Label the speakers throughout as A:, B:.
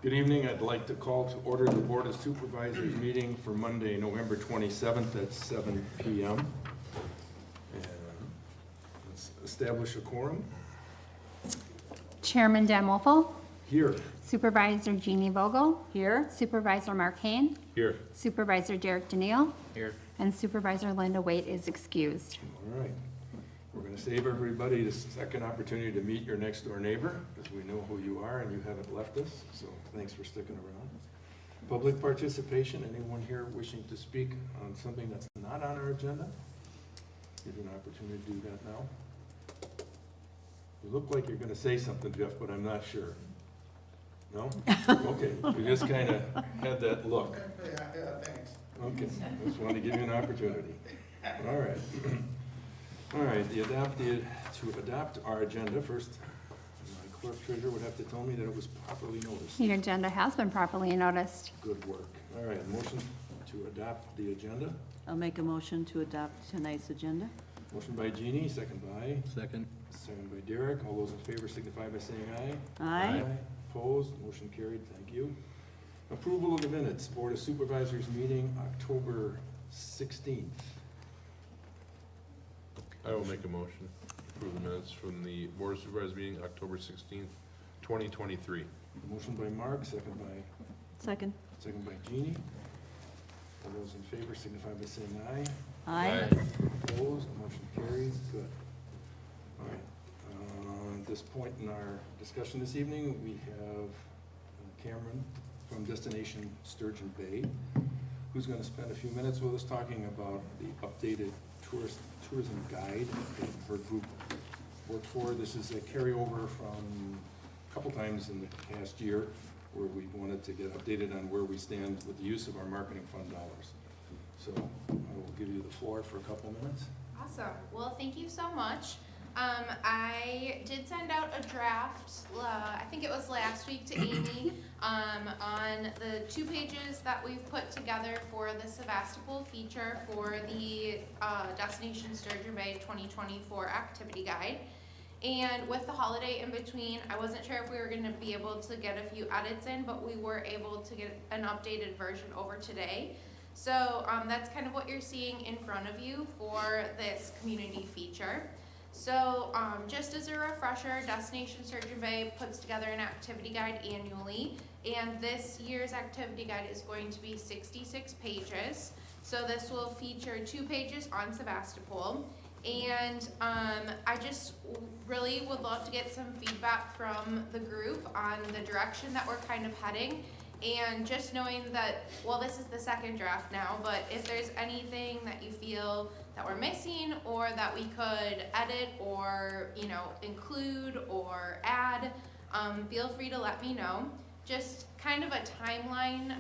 A: Good evening. I'd like to call to order the Board of Supervisors meeting for Monday, November 27th at 7 p.m. And let's establish a quorum.
B: Chairman Dan Wolfel,
A: Here.
B: Supervisor Jeannie Vogel,
C: Here.
B: Supervisor Mark Hain,
A: Here.
B: Supervisor Derek Daniel,
D: Here.
B: and Supervisor Linda Waite is excused.
A: All right. We're going to save everybody the second opportunity to meet your next door neighbor, because we know who you are and you haven't left us, so thanks for sticking around. Public participation, anyone here wishing to speak on something that's not on our agenda? Give you an opportunity to do that now. You look like you're going to say something, Jeff, but I'm not sure. No? Okay, you just kind of had that look.
E: Yeah, thanks.
A: Okay, just wanted to give you an opportunity. All right. All right, to adopt our agenda, first, my clerk treasurer would have to tell me that it was properly noticed.
B: Your agenda has been properly noticed.
A: Good work. All right, motion to adopt the agenda.
C: I'll make a motion to adopt tonight's agenda.
A: Motion by Jeannie, second by?
D: Second.
A: Second by Derek. All those in favor signify by saying aye.
C: Aye.
A: Opposed, motion carried, thank you. Approval of the minutes, Board of Supervisors meeting, October 16th.
D: I will make a motion to approve the minutes from the Board of Supervisors meeting, October 16th, 2023.
A: Motion by Mark, second by
C: Second.
A: Jeannie. All those in favor signify by saying aye.
C: Aye.
A: Opposed, motion carries, good. All right, at this point in our discussion this evening, we have Cameron from Destination Sturgeon Bay, who's going to spend a few minutes with us talking about the updated tourism guide that her group worked for. This is a carryover from a couple times in the past year where we wanted to get updated on where we stand with the use of our marketing fund dollars. So I will give you the floor for a couple minutes.
F: Awesome. Well, thank you so much. I did send out a draft, I think it was last week, to Amy on the 2 pages that we've put together for the Sevastopol feature for the Destination Sturgeon Bay 2024 activity guide. And with the holiday in between, I wasn't sure if we were going to be able to get a few edits in, but we were able to get an updated version over today. So that's kind of what you're seeing in front of you for this community feature. So just as a refresher, Destination Sturgeon Bay puts together an activity guide annually, and this year's activity guide is going to be 66 pages. So this will feature 2 pages on Sevastopol, and I just really would love to get some feedback from the group on the direction that we're kind of heading. And just knowing that, well, this is the second draft now, but if there's anything that you feel that we're missing or that we could edit or, include or add, feel free to let me know. Just kind of a timeline.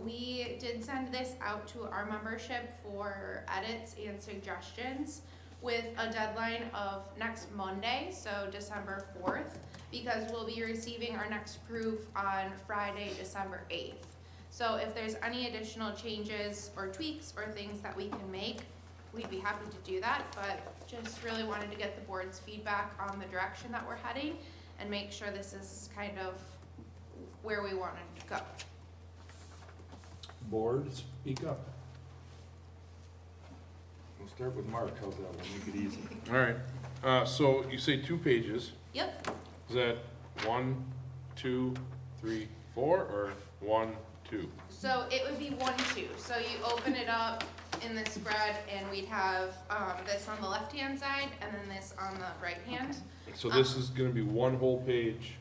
F: We did send this out to our membership for edits and suggestions with a deadline of next Monday, so December 4th. Because we'll be receiving our next proof on Friday, December 8th. So if there's any additional changes or tweaks or things that we can make, we'd be happy to do that, but just really wanted to get the board's feedback on the direction that we're heading and make sure this is kind of where we wanted to go.
A: Board, speak up. We'll start with Mark. How's that? We'll make it easy.
D: All right. So you say 2 pages.
F: Yep.
D: Is that 1, 2, 3, 4, or 1, 2?
F: So it would be 1, 2. So you open it up in the spread, and we'd have this on the left-hand side, and then this on the right hand.
D: So this is going to be 1 whole page.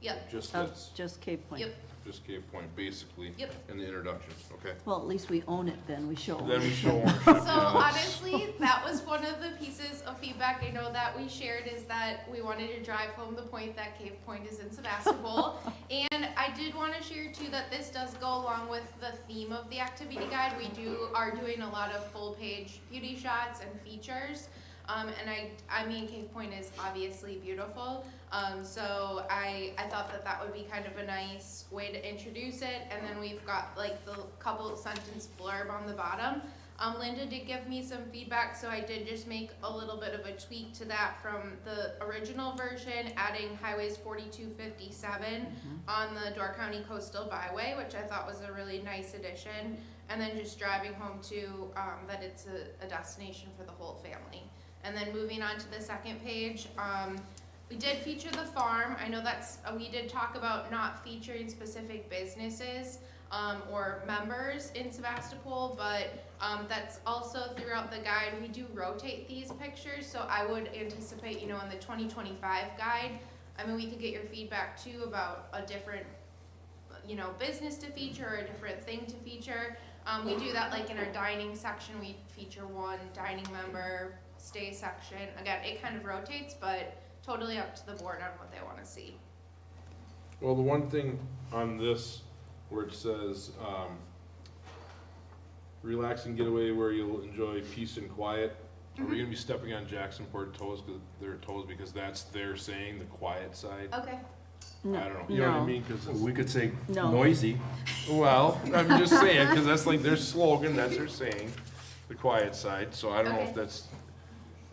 F: Yep.
D: Just
C: Of
D: this.
C: just Cape Point.
F: Yep.
D: Just Cape Point, basically.
F: Yep.
D: And the introductions. Okay.
C: Well, at least we own it then. We show
D: Then we
C: ownership.
D: show ownership.
F: So
D: Yeah, that's-
F: honestly, that was one of the pieces of feedback I know that we shared, is that we wanted to drive home the point that Cave Point is in Sevastopol. And I did want to share too that this does go along with the theme of the activity guide. We are doing a lot of full page beauty shots and features. And I mean, Cave Point is obviously beautiful. So I thought that would be kind of a nice way to introduce it. And then we've got like the couple sentence blurb on the bottom Linda did give me some feedback, so I did just make a little bit of a tweak to that from the original version, adding highways 4257 on the Door County Coastal Byway, which I thought was a really nice addition, and then just driving home to that it's a destination for the whole family. And then moving on to the second page, we did feature the farm. I know that's, we did talk about not featuring specific businesses or members in Sevastopol, but that's also throughout the guide. We do rotate these pictures, so I would anticipate, you know, in the 2025 guide, I mean, we could get your feedback too about a different, you know, business to feature or a different thing to feature. We do that like in our dining section, we feature one dining member, stay section. Again, it kind of rotates, but totally up to the board on what they want to see.
D: Well, the one thing on this where it says, relax and get away where you'll enjoy peace and quiet. Are we gonna be stepping on Jacksonport toes, because that's their saying, the quiet side?
F: Okay.
C: No,
D: I don't know, you know what I
C: no.
D: mean? Cause
A: We could say
C: No.
A: noisy.
D: well, I'm just saying, cause that's like their slogan, that's their saying, the quiet side, so I don't know if
F: Okay.
D: that's,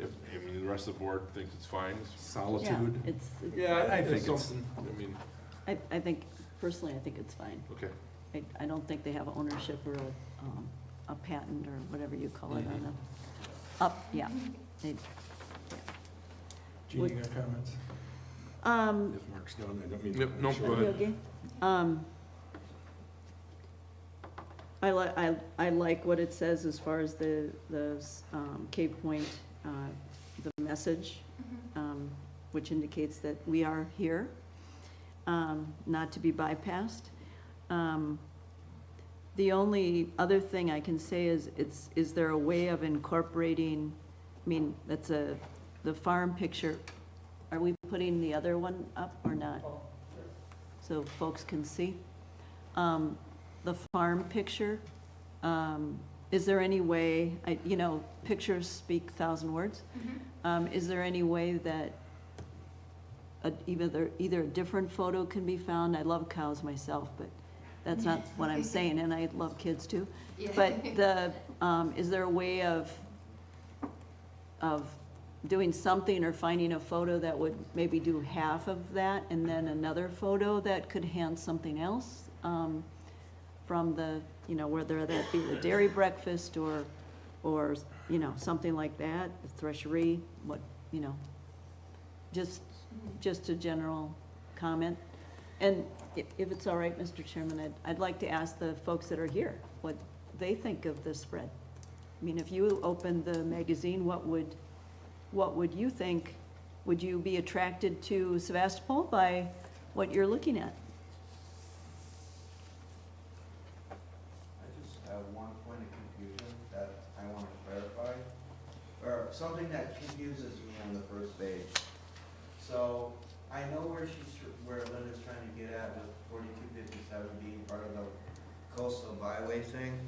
D: I mean, the rest of the board thinks it's fine.
C: Yeah,
A: Solitude.
C: it's,
D: Yeah,
A: I think it's-
D: something, I mean,
C: I think, personally, I think it's fine.
D: okay.
C: I don't think they have ownership or a patent or whatever you call it on the, yeah. They-
A: Jean, you got comments? If Mark's done, I don't mean to.
D: Yep, nope,
A: Sure.
D: go ahead.
C: You okay? I like what it says as far as the Cape Point, the message, which indicates that we are here, not to be bypassed. The only other thing I can say is there a way of incorporating, I mean, that's the farm picture. Are we putting the other one up or not? So folks can see. The farm picture, is there any way, you know, pictures speak 1,000 words. Is there any way that either a different photo can be found? I love cows myself, but that's not what I'm saying, and I love kids too.
F: Yeah.
C: But is there a way of doing something or finding a photo that would maybe do half of that and then another photo that could hand something else from the, you know, whether that be the dairy breakfast or, you know, something like that, the threshery, what, you know, just a general comment. And if it's all right, Mr. Chairman, I'd like to ask the folks that are here what they think of this spread. I mean, if you opened the magazine, what would you think? Would you be attracted to Sevastopol by what you're looking at?
E: I just have one point of confusion that I want to clarify, or something that confuses me on the first page. So, I know where Linda's trying to get at with 4257 being part of the coastal byway thing,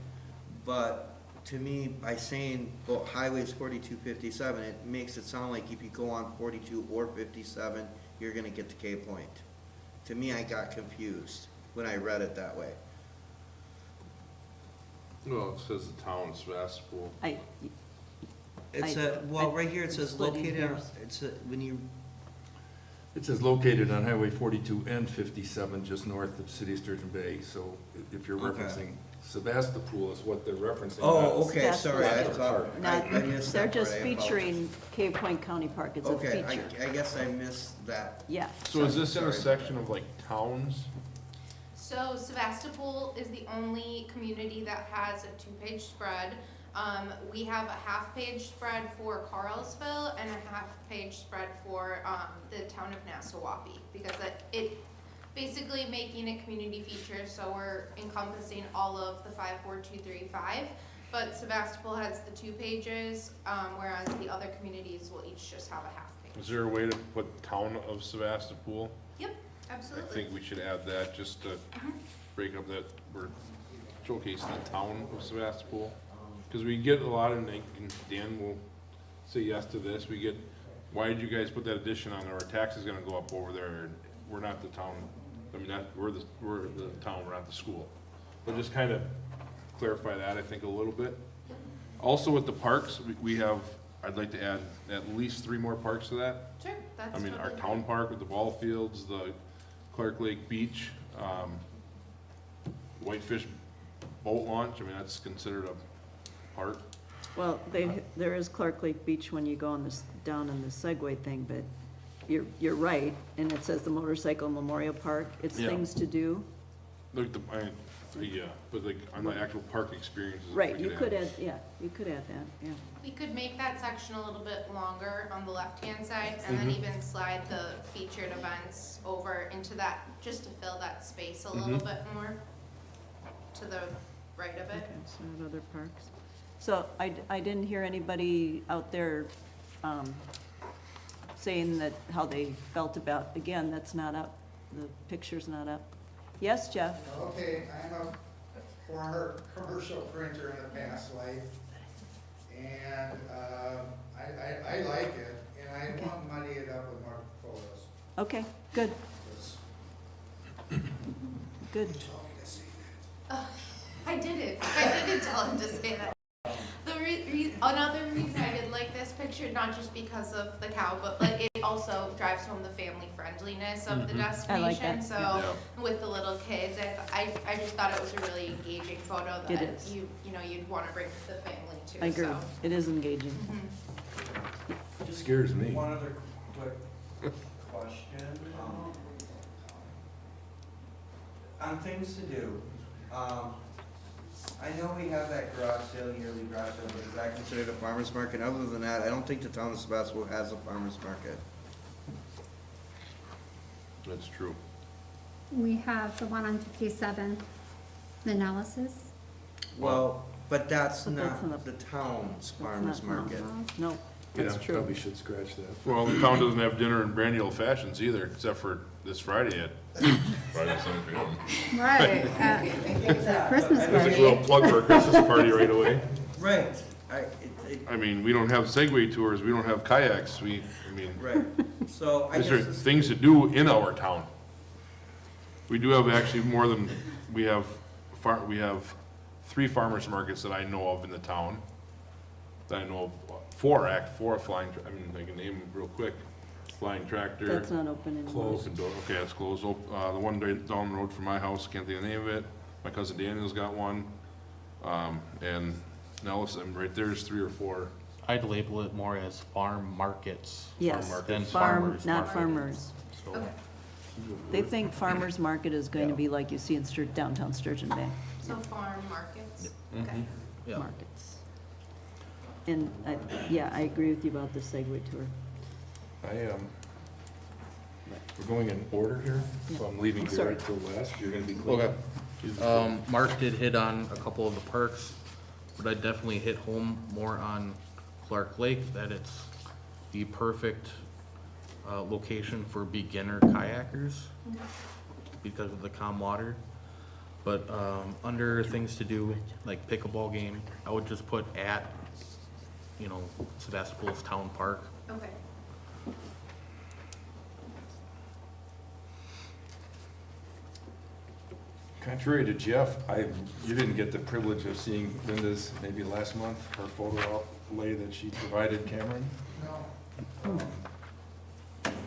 E: but to me, by saying, well, highway's 4257, it makes it sound like if you go on 42 or 57, you're gonna get to Cape Point. To me, I got confused when I read it that way.
D: Well, it says the town of Sevastopol.
E: It's right here, it says
C: splitting
E: located,
C: hairs.
E: when you,
A: It says located on Highway 42 and 57, just north of City of Sturgeon Bay. So if you're
E: Okay.
A: referencing Sevastopol is what they're referencing.
E: oh,
A: not
E: okay, sorry, I
A: Sevastopol
E: thought,
A: Park.
C: Not,
E: I missed
C: they're
E: that part,
C: just
E: I apologize.
C: featuring Cape Point County Park, it's a
E: Okay,
C: feature.
E: I guess I missed that.
C: Yeah,
D: So is this in a
E: Sorry.
D: section of like towns?
F: So Sevastopol is the only community that has a two-page spread. We have a half-page spread for Carlsville and a half-page spread for the town of Nassau-Waupee, because it basically making it community features, so we're encompassing all of the 54235. But Sevastopol has the 2 pages, whereas the other communities will each just have a half page.
D: Is there a way to put town of Sevastopol?
F: Yep,
D: I
F: absolutely.
D: think we should add that, just to break up that we're showcasing the town of Sevastopol. Because we get a lot of, and Dan will say yes to this, we get, why did you guys put that addition on there? Our tax is gonna go up over there, and we're not the town, I mean, we're the town, we're not the school. But just kind of clarify that, I think, a little bit. Also with the parks, we have, I'd like to add at least 3 more parks to that.
F: Sure, that's
D: I mean, our
F: totally
D: town park with the ball fields, the Clark Lake Beach, Whitefish Boat Launch, I mean, that's considered a park.
C: Well, there is Clark Lake Beach when you go on this, down in the Segway thing, but you're right, and it says the Motorcycle Memorial Park, it's
D: Yeah.
C: things to do.
D: Like yeah, but like on the actual park experiences. if
C: Right,
D: we
C: you
D: add-
C: could add, yeah, you could add that, yeah.
F: We could make that section a little bit longer on the left-hand side, and then even slide the featured events over into that, just to fill that space a little bit more to the right of it.
C: Okay, so at other parks. So I didn't hear anybody out there saying that, how they felt about, again, that's not up, the picture's not up. Yes, Jeff?
G: Okay, I'm a former commercial printer in a past life, and I like it, and I
C: Okay.
G: want to muddy it up with more photos.
C: Okay, good,
G: Just
C: good.
G: told me to say that.
F: I didn't tell him to say that. Another reason I did like this picture, not just because of the cow, but like it also drives home the family friendliness of the
C: I like
F: destination.
C: that,
F: So
D: yeah.
F: with the little kids, I just thought it was a really engaging photo
C: It
F: that
C: is.
F: you'd want to bring the family to.
C: I agree,
F: So.
C: it is engaging.
F: Mhm.
A: Scares me.
E: One other quick question. On things to do, I know we have that garage sale, yearly garage sale, but is that considered a farmer's market? Other than that, I don't think the town of Sevastopol has a farmer's market.
D: That's true.
B: We have the one on 57, the analysis.
E: Well, but that's
C: But that's
E: not
C: not-
E: the town's
C: That's
E: farmer's
C: not-
E: market.
C: No, that's
A: Yeah,
C: true.
A: probably should scratch that.
D: Well, the town doesn't have dinner and brandy old fashions either, except for this Friday at Friday, 7 p.m.
B: Right. Christmas
D: There's a
B: party.
D: little plug for a Christmas party right away.
E: Right,
D: I mean, we don't have Segway tours, we don't have kayaks, I mean,
E: right, so I
D: these
E: guess
D: are
E: this-
D: things to do in our town. We do have actually more than, we have 3 farmers markets that I know of in the town. That I know of, 4 flying, I mean, I can name them real quick. Flying Tractor.
C: That's not open anymore.
D: Open door, okay, it's closed. The one right down the road from my house, can't think of the name of it. My cousin Daniel's got one. And Nellis, and right there's 3 or 4.
H: I'd label it more as farm markets
C: Yes,
D: market.
H: than
C: farm,
H: farmers
C: not
H: market.
C: farmers.
H: So,
F: Okay.
C: They think farmer's market is going to
A: Yeah.
C: be like you see in downtown Sturgeon Bay,
F: So farm markets.
H: Mhm.
F: Okay.
H: yeah.
C: markets. And, yeah, I agree with you about the Segway tour.
A: We're going in order here, so I'm leaving
C: I'm sorry.
A: Garrett till last. You're gonna be clean.
H: Okay. Mark did hit on a couple of the parks, but I definitely hit home more on Clark Lake, that it's the perfect location for beginner kayakers because of the calm water. But under things to do, like pickleball game, I would just put at, Sevastopol's Town Park.
F: Okay.
A: Contrary to Jeff, you didn't get the privilege of seeing Linda's, maybe last month, her photo outlay that she provided Cameron.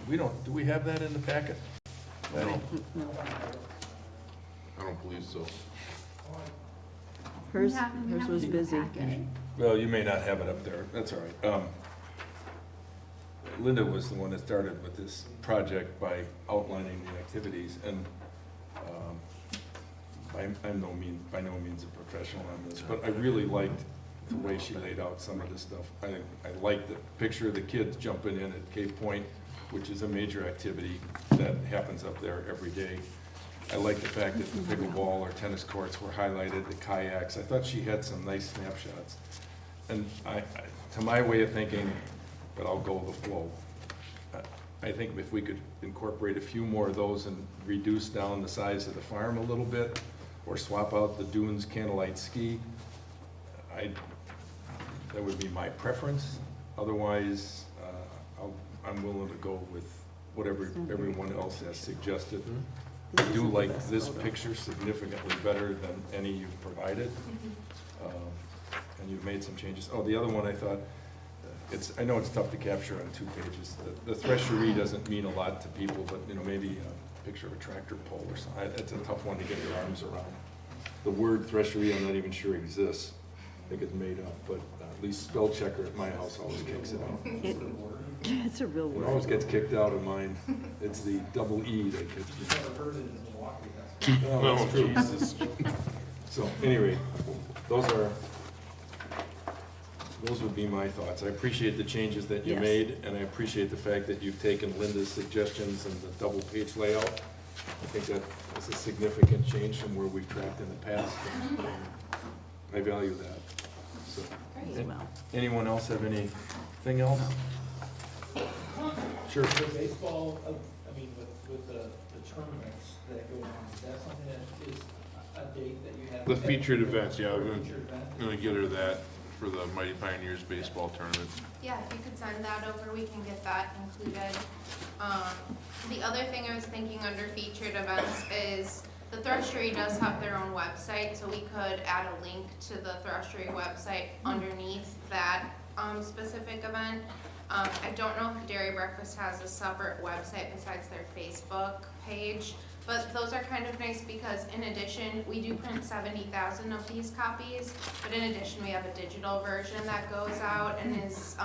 G: No,
A: Do we have that in the packet?
D: No, I don't believe so.
C: Hers,
B: Yeah, we
C: hers
B: have
C: was
B: it in the
C: busy.
B: packet.
A: Well, you may not have it up there, that's all right. Linda was the one that started with this project by outlining the activities, and I'm by no means a professional on this, but I really liked the way she laid out some of this stuff. I like the picture of the kids jumping in at Cape Point, which is a major activity that happens up there every day. I like the fact that the pickleball or tennis courts were highlighted, the kayaks. I thought she had some nice snapshots. And to my way of thinking, but I'll go with the flow, I think if we could incorporate a few more of those and reduce down the size of the farm a little bit, or swap out the dunes candlelight ski, that would be my preference. Otherwise, I'm willing to go with whatever everyone else has suggested. I do like this picture significantly better than any you've provided. And and you've made some changes. Oh, the other one I thought, I know it's tough to capture on 2 pages. The threshery doesn't mean a lot to people, but, maybe a picture of a tractor pole or something. It's a tough one to get your arms around. The word threshery, I'm not even sure exists. I think it's made up, but at least spell checker at my house always kicks it out.
C: It's a real
A: It
C: word.
A: always gets kicked out of mine. It's the double E that gets me.
G: Never heard it in Milwaukee, that's.
A: Oh, that's true.
D: Jesus.
A: So, anyway, those would be my thoughts. I appreciate the changes that you
C: Yes.
A: made, and I appreciate the fact that you've taken Linda's suggestions and the double-page layout. I think that is a significant change from where we've tracked in the past, and I value that. So,
F: Great.
C: Well,
A: anyone else have anything else? Sure.
I: The baseball, with the tournaments that go on, is that something that is a date that you have?
D: The featured events, yeah, I'm
I: Featured event?
D: gonna get her that for the Mighty Pioneers baseball tournament.
F: Yeah, if you could send that over, we can get that included. The other thing I was thinking under featured events is the Threshery does have their own website, so we could add a link to the Threshery website underneath that specific event. I don't know if Dairy Breakfast has a separate website besides their Facebook page, but those are kind of nice because in addition, we do print 70,000 of these copies, but in addition, we have a digital version that goes out and is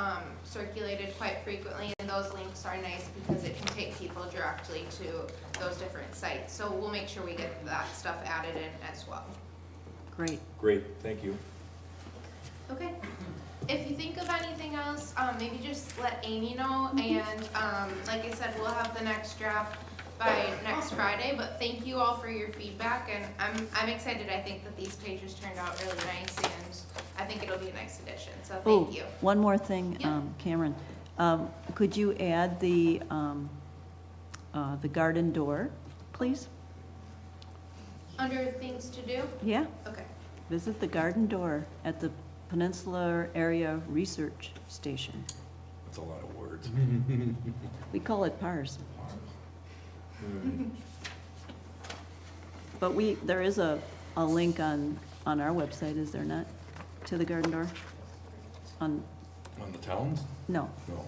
F: circulated quite frequently, and those links are nice because it can take people directly to those different sites. So we'll make sure we get that stuff added in as well.
C: great.
A: Great, thank you.
F: Okay. If you think of anything else, maybe just let Amy know, and like I said, we'll have the next draft by next Friday, but thank you all for your feedback, and I'm excited. I think that these pages turned out really nice, and I think it'll be a nice addition, so
C: Oh,
F: thank you.
C: one more thing,
F: Yeah.
C: Cameron. Could you add the garden door, please?
F: Under things to do?
C: Yeah,
F: Okay.
C: visit the garden door at the Peninsula Area Research Station.
A: That's a lot of words.
C: We call it PARS.
A: Alright.
C: But there is a link on our website, is there not, to the garden door? On,
A: On the towns?
C: no,
A: No.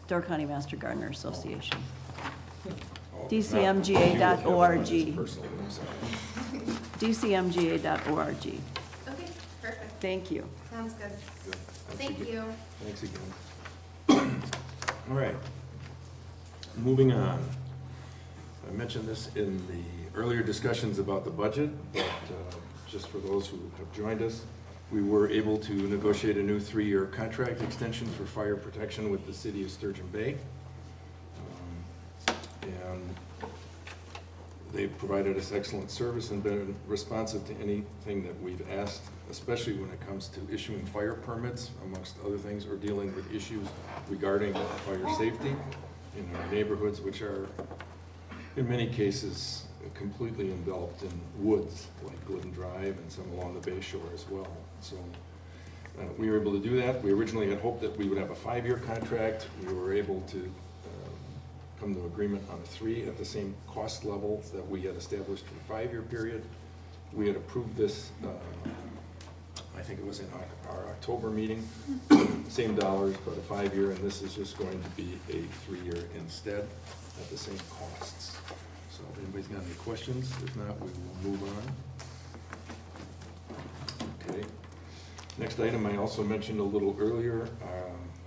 C: Door County Master Gardener Association.
A: Oh,
C: DCMGA.org.
A: not- you would have it on his personal website.
C: DCMGA.org.
F: Okay, perfect.
C: Thank you.
F: Sounds good.
A: Good.
F: Thank you.
A: Thanks again. All right. Moving on. I mentioned this in the earlier discussions about the budget, but just for those who have joined us, we were able to negotiate a new 3-year contract extension for fire protection with the city of Sturgeon Bay. And they've provided us excellent service and been responsive to anything that we've asked, especially when it comes to issuing fire permits, amongst other things, or dealing with issues regarding fire safety in our neighborhoods, which are, in many cases, completely enveloped in woods, like Glidden Drive and some along the Bay Shore as well. So we were able to do that. We originally had hoped that we would have a 5-year contract. We were able to come to agreement on a 3 at the same cost level that we had established for a 5-year period. We had approved this, I think it was in our October meeting, same dollars, but a 5-year, and this is just going to be a 3-year instead at the same costs. So if anybody's got any questions, if not, we will move on. Okay. Next item, I also mentioned a little earlier,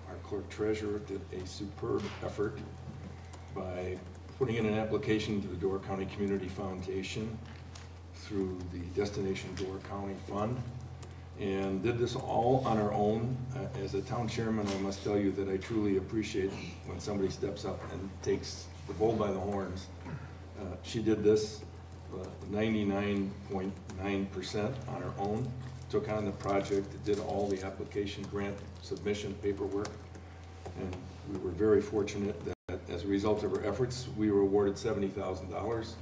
A: our clerk treasurer did a superb effort by putting in an application to the Door County Community Foundation through the Destination Door County Fund, and did this all on our own. As a town chairman, I must tell you that I truly appreciate when somebody steps up and takes the bull by the horns. She did this 99.9% on her own, took on the project, did all the application, grant submission paperwork, and we were very fortunate that as a result of her efforts, we were awarded $70,000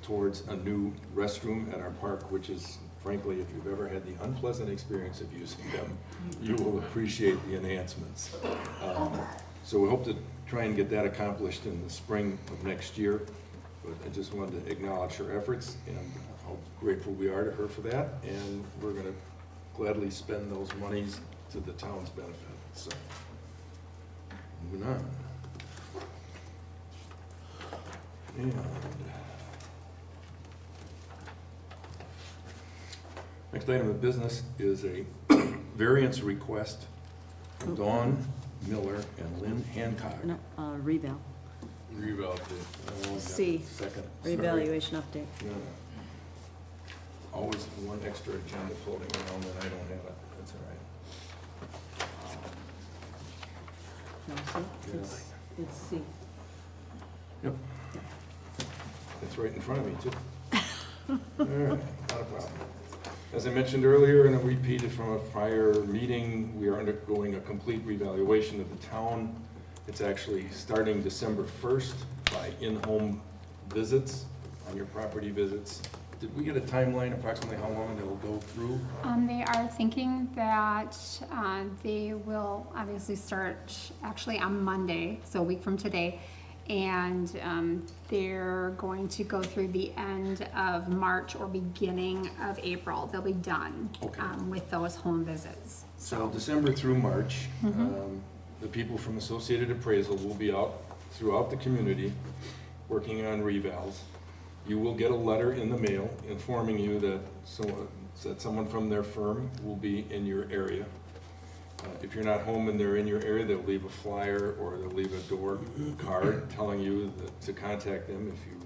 A: towards a new restroom at our park, which is, frankly, if you've ever had the unpleasant experience of using them, you will appreciate the enhancements. So we hope to try and get that accomplished in the spring of next year, but I just wanted to acknowledge her efforts and how grateful we are to her for that, and we're going to gladly spend those monies to the town's benefit, so. Moving on. And next item of business is a variance request from Dawn Miller and Lynn Hancock.
C: No, reval,
D: Reval to
C: C,
A: Second. Sorry.
C: revaluation update.
A: Yeah. Always one extra agenda floating around and I don't have it, that's all right.
C: No, see, it's C.
A: Yep. It's right in front of me, too. All right, not a problem. As I mentioned earlier, and I repeated from a prior meeting, we are undergoing a complete revaluation of the town. It's actually starting December 1st by in-home visits, on your property visits. Did we get a timeline approximately how long they'll go through?
B: They are thinking that they will obviously start actually on Monday, so a week from today. And they're going to go through the end of March or beginning of April. They'll be done
A: Okay.
B: with those home visits.
A: So December through March, the people from Associated Appraisal will be out throughout the community working on revals. You will get a letter in the mail informing you that someone from their firm will be in your area. If you're not home and they're in your area, they'll leave a flyer or they'll leave a door card telling you to contact them if you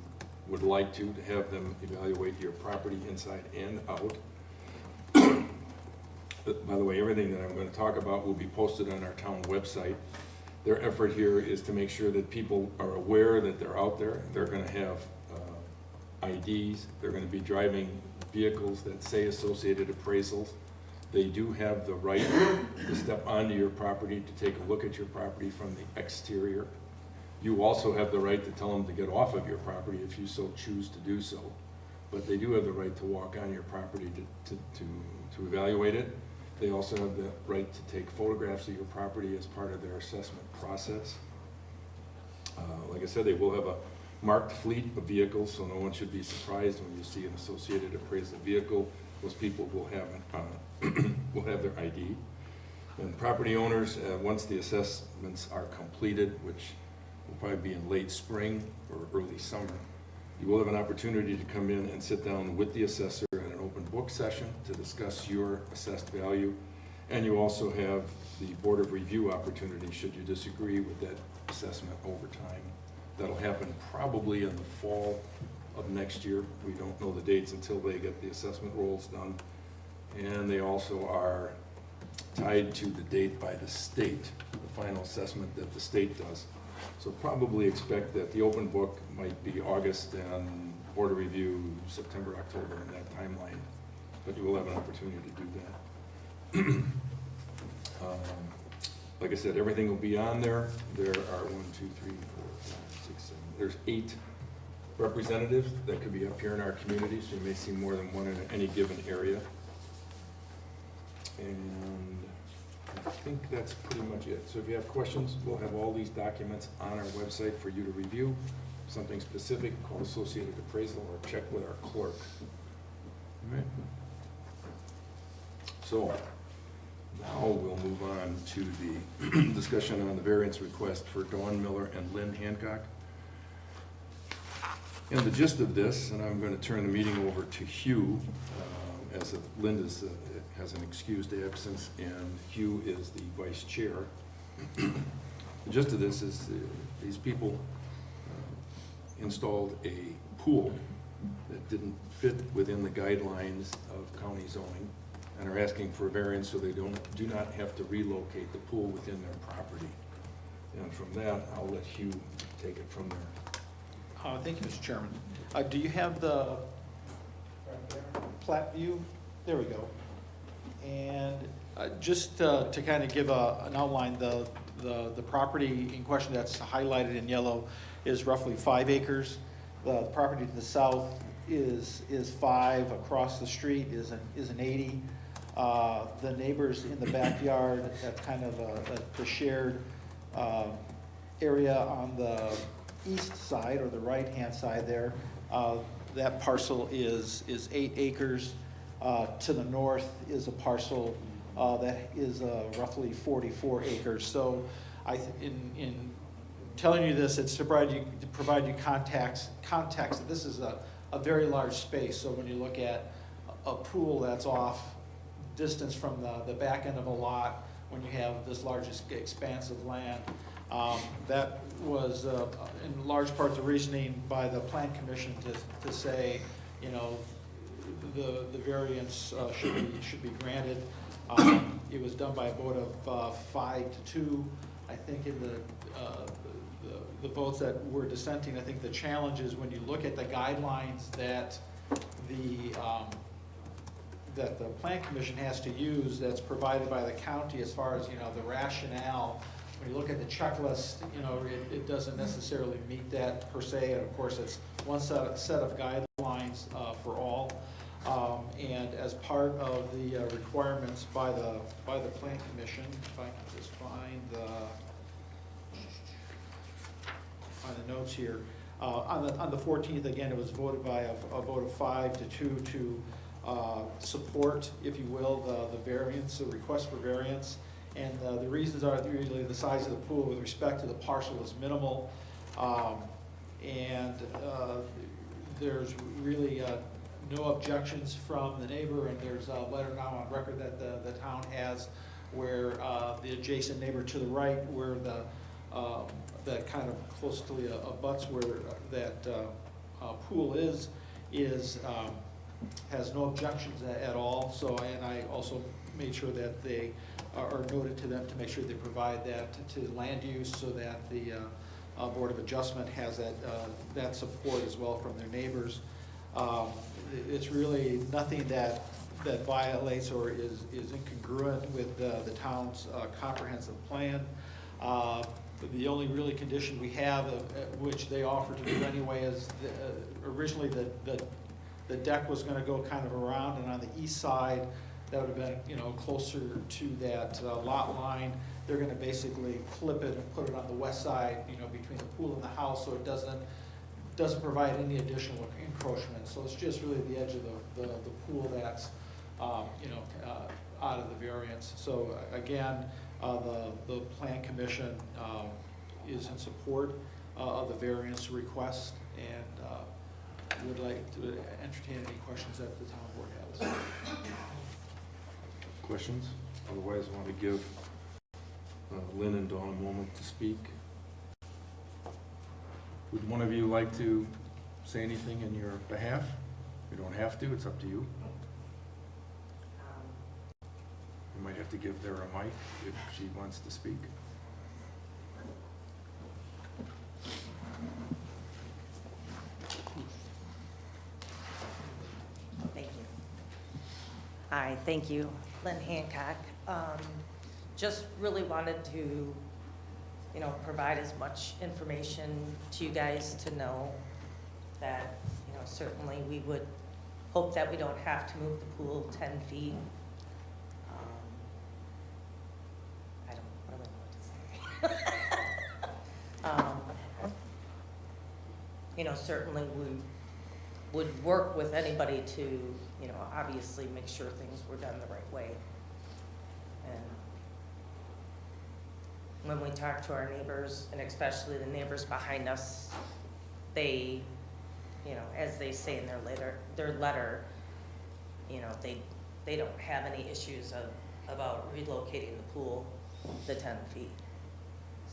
A: would like to have them evaluate your property inside and out. By the way, everything that I'm going to talk about will be posted on our town website. Their effort here is to make sure that people are aware that they're out there. They're going to have IDs. They're going to be driving vehicles that say Associated Appraisals. They do have the right to step onto your property, to take a look at your property from the exterior. You also have the right to tell them to get off of your property if you so choose to do so. But they do have the right to walk on your property to evaluate it. They also have the right to take photographs of your property as part of their assessment process. Like I said, they will have a marked fleet of vehicles, so no one should be surprised when you see an Associated Appraisal vehicle. Those people will have will have their ID. And property owners, once the assessments are completed, which will probably be in late spring or early summer, you will have an opportunity to come in and sit down with the assessor at an open book session to discuss your assessed value. And you also have the Board of Review opportunity should you disagree with that assessment over time. That'll happen probably in the fall of next year. We don't know the dates until they get the assessment rolls done. And they also are tied to the date by the state, the final assessment that the state does. So probably expect that the open book might be August and Board of Review September, October in that timeline. But you will have an opportunity to do that. Like I said, everything will be on there. There are 1, 2, 3, 4, 5, 6, 7. There's 8 representatives that could be up here in our community, so you may see more than one in any given area. And I think that's pretty much it. So if you have questions, we'll have all these documents on our website for you to review. Something specific, call Associated Appraisal or check with our clerk. All right. So now we'll move on to the discussion on the variance request for Dawn Miller and Lynn Hancock. And the gist of this, and I'm going to turn the meeting over to Hugh, as Linda's has an excused absence, and Hugh is the vice chair. The gist of this is these people installed a pool that didn't fit within the guidelines of county zoning and are asking for a variance so they do not have to relocate the pool within their property. And from that, I'll let Hugh take it from there.
I: Thank you, Mr. Chairman. Do you have the plat view? There we go. And just to kind of give an outline, the property in question that's highlighted in yellow is roughly 5 acres. The property to the south is 5. Across the street is an 80. The neighbors in the backyard, that's kind of the shared area on the east side or the right-hand side there. That parcel is 8 acres. To the north is a parcel that is roughly 44 acres. So in telling you this, it's to provide you context that this is a very large space. So when you look at a pool that's off distance from the back end of a lot, when you have this largest expanse of land, that was in large part the reasoning by the Plan Commission to say, you know, the variance should be granted. It was done by a vote of 5-2. I think in the votes that were dissenting, I think the challenge is when you look at the guidelines that the Plan Commission has to use, that's provided by the county as far as, you know, the rationale. When you look at the checklist, you know, it doesn't necessarily meet that per se, and of course it's one set of guidelines for all. And as part of the requirements by the Plan Commission, if I can just find the notes here, on the 14th, again, it was voted by a vote of 5-2 to support, if you will, the variance, the request for variance. And the reasons are usually the size of the pool with respect to the parcel is minimal, and there's really no objections from the neighbor, and there's a letter now on record that the town has where the adjacent neighbor to the right, where that kind of closely abuts where that pool is has no objections at all. So, and I also made sure that they are noted to them to make sure they provide that to land use, so that the Board of Adjustment has that support as well from their neighbors. It's really nothing that violates or is incongruent with the town's comprehensive plan. The only really condition we have, which they offer to do anyway, is originally the deck was going to go kind of around, and on the east side, that would have been, you know, closer to that lot line. They're going to basically flip it and put it on the west side, you know, between the pool and the house, so it doesn't provide any additional encroachment. So it's just really the edge of the pool that's, you know, out of the variance. So again, the Plan Commission is in support of the variance request, and would like to entertain any questions that the town board has.
A: Questions? Otherwise, I want to give Lynn and Dawn a moment to speak. Would one of you like to say anything in your behalf? You don't have to, it's up to you. You might have to give her a mic if she wants to speak.
J: Thank you. Hi, thank you, Lynn Hancock. Just really wanted to, you know, provide as much information to you guys to know that, you know, certainly we would hope that we don't have to move the pool 10 feet. I don't really know what to say. You know, certainly we would work with anybody to, you know, obviously make sure things were done the right way. And when we talk to our neighbors, and especially the neighbors behind us, they, you know, as they say in their letter, you know, they don't have any issues about relocating the pool the 10 feet.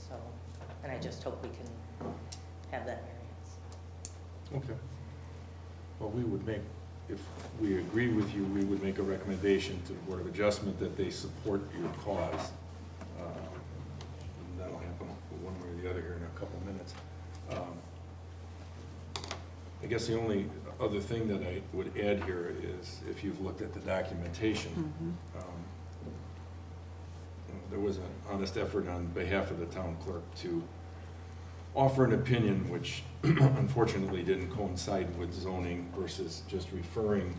J: So, and I just hope we can have that variance.
A: Okay. Well, we would make, if we agree with you, we would make a recommendation to the Board of Adjustment that they support your cause. And that'll happen one way or the other here in a couple minutes. I guess the only other thing that I would add here is, if you've looked at the documentation, there was an honest effort on behalf of the town clerk to offer an opinion which unfortunately didn't coincide with zoning versus just referring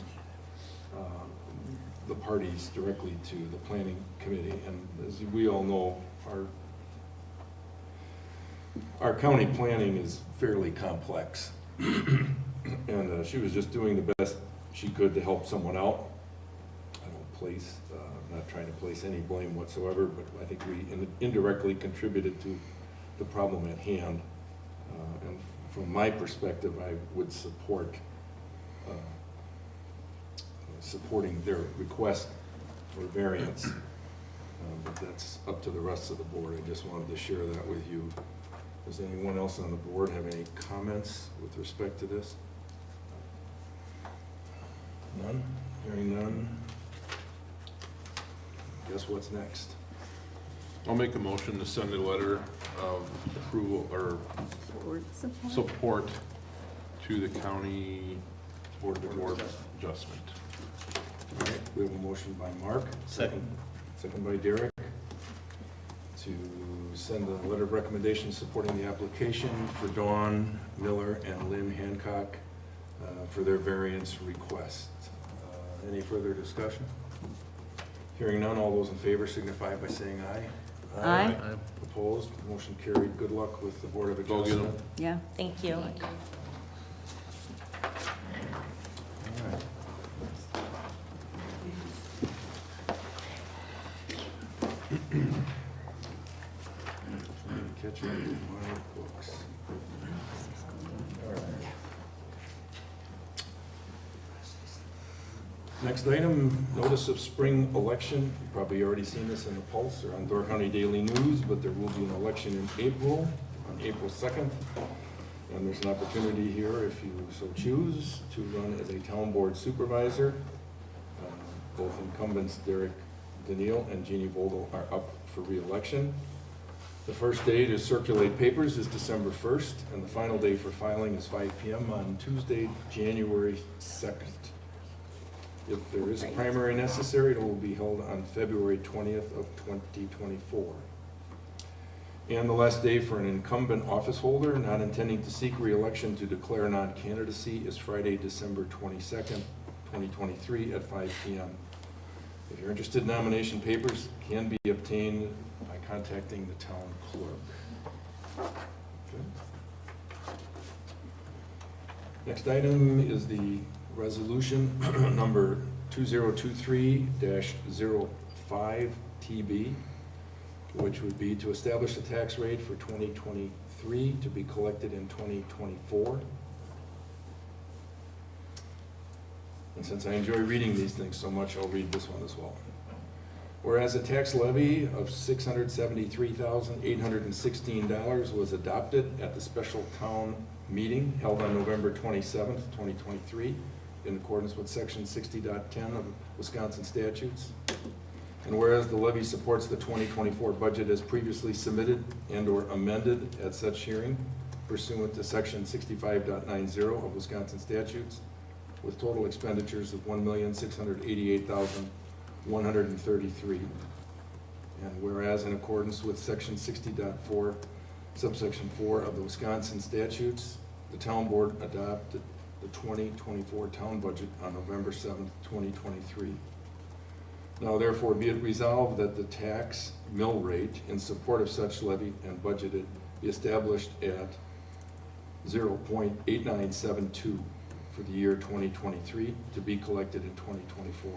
A: the parties directly to the planning committee. And as we all know, our county planning is fairly complex. And she was just doing the best she could to help someone out. place, not trying to place any blame whatsoever, but I think we indirectly contributed to the problem at hand. And from my perspective, I would support supporting their request for variance. But that's up to the rest of the board. I just wanted to share that with you. Does anyone else on the board have any comments with respect to this? None? Hearing none? Guess what's next?
D: I'll make a motion to send a letter of approval or support to the county board of adjustment.
A: All right, we have a motion by Mark. Second by Derek, to send a letter of recommendation supporting the application for Dawn Miller and Lynn Hancock for their variance request. Any further discussion? Hearing none, all those in favor signify by saying aye.
C: Aye.
A: Opposed? Motion carried. Good luck with the Board of
D: Go get 'em.
A: Adjustment.
C: Yeah.
J: Thank you.
A: All right. Trying to catch up with my books. All right. Next item, notice of spring election. You've probably already seen this in the Pulse or on Door County Daily News, but there will be an election in April, on April 2nd. And there's an opportunity here, if you so choose, to run as a town board supervisor. Both incumbents, Derek Daniil and Jeannie Vogel, are up for re-election. The first day to circulate papers is December 1st, and the final day for filing is 5 p.m. on Tuesday, January 2nd. If there is a primary necessary, it will be held on February 20th of 2024. And the last day for an incumbent office holder not intending to seek re-election to declare non-candidacy is Friday, December 22nd, 2023 at 5 p.m. If you're interested, nomination papers can be obtained by contacting the town clerk. Okay. Next item is the resolution number 2023-05 TB, which would be to establish a tax rate for 2023 to be collected in 2024. And since I enjoy reading these things so much, I'll read this one as well. Whereas a tax levy of $673,816 was adopted at the special town meeting held on November 27th, 2023, in accordance with section 60.10 of Wisconsin statutes. And whereas the levy supports the 2024 budget as previously submitted and/or amended at such hearing pursuant to section 65.90 of Wisconsin statutes, with total expenditures of $1,688,133. And whereas in accordance with section 60.4, subsection 4 of the Wisconsin statutes, the town board adopted the 2024 town budget on November 7th, 2023. Now therefore be it resolved that the tax mill rate in support of such levy and budgeted be established at 0.8972 for the year 2023 to be collected in 2024,